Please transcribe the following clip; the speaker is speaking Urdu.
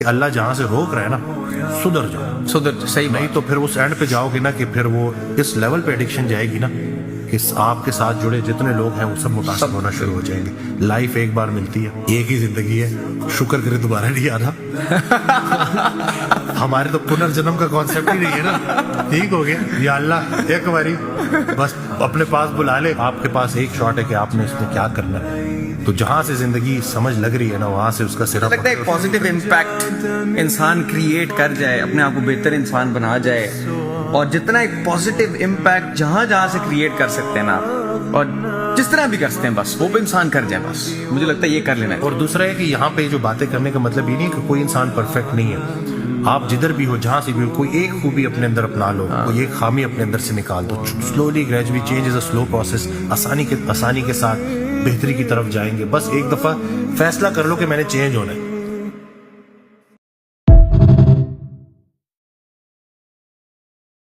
اللہ جہاں سے روک رہا ہے نا سدھر جاؤ، صحیح نہیں تو پھر اس اینڈ پہ جاؤ گے نا کہ پھر وہ اس لیول پہ ایڈکشن جائے گی نا کہ آپ کے ساتھ جڑے جتنے لوگ ہیں وہ سب متاثر ہونا شروع ہو جائیں گے۔ لائف ایک بار ملتی ہے، ایک ہی زندگی ہے، شکر کرے دوبارہ نہیں آنا۔ ہمارے تو پنرجنم کا کانسیپٹ ہی نہیں ہے نا، ٹھیک ہو گیا یا اللہ ایک باری بس اپنے پاس بلا لے، آپ کے پاس ایک شاٹ ہے کہ آپ نے اس میں کیا کرنا ہے۔ تو جہاں سے زندگی سمجھ لگ رہی ہے نا وہاں سے اس کا سرا لگتا ہے ایک پازیٹیو امپیکٹ انسان کریٹ کر جائے، اپنے آپ کو بہتر انسان بنا جائے، اور جتنا ایک پازیٹیو امپیکٹ جہاں سے کریٹ کر سکتے ہیں نا آپ، اور جس طرح بھی کر سکتے ہیں بس وہ بھی انسان کر جائے، بس مجھے لگتا ہے یہ کر لینا ہے۔ اور دوسرا ہے کہ یہاں پہ جو باتیں کرنے کا مطلب یہ نہیں کہ کوئی انسان پرفیکٹ نہیں ہے، آپ جدھر بھی ہو جہاں سے بھی ہو کوئی ایک خوبی اپنے اندر اپنا لو، کوئی ایک خامی اپنے اندر سے نکال دو، slowly gradually change is a slow process, آسانی کے ساتھ بہتری کی طرف جائیں گے۔ بس ایک دفعہ فیصلہ کر لو کہ میں نے چینج ہونا ہے،